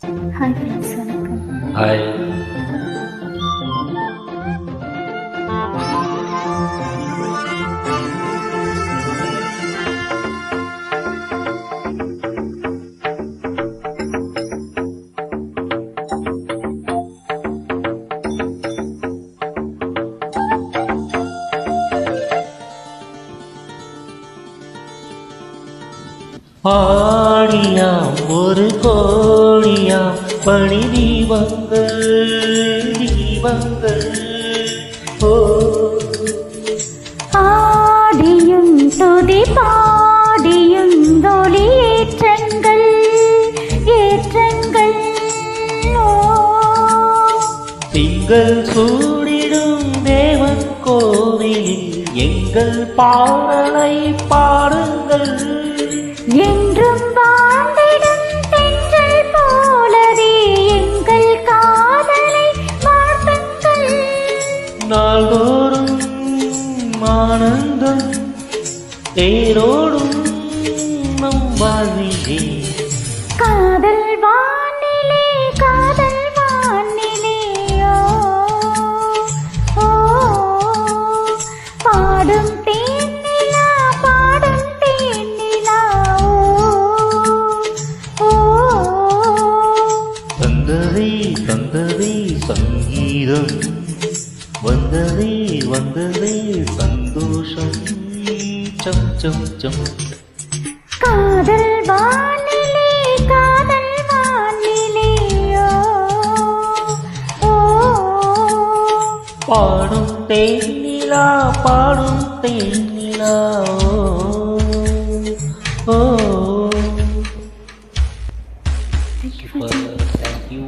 Hi friends, வணக்கம். Hi. ஆடியாம் ஒரு கோடியாம் பணி தீபங்கள் தீபங்கள் ஓ ஆடியும் துதி பாடியும் தொழி ஏற்றங்கள் ஏற்றங்கள் ஓ திங்கள் சூடிடும் தேவன் கோவிலில் எங்கள் பாடலை பாடுங்கள். என்றும் வாழ்ந்திடும் தென்றல் போலவே எங்கள் காதலை வாழ்த்துங்கள். நாள்தோறும் ஆனந்தம் தேரோடும் நம் வாழ்விலே காதல் வானிலே காதல் வானிலே ஓ பாடும் தேனிலா பாடும் தேனிலா ஓ தந்ததே தந்ததே சங்கீதம் வந்ததே வந்ததே சந்தோஷம் சம் சம் சம். காதல் வானிலே காதல் வானிலே ஓ பாடும் தேனிலா பாடும் தேனிலா ஓ. Thank you for Thank you.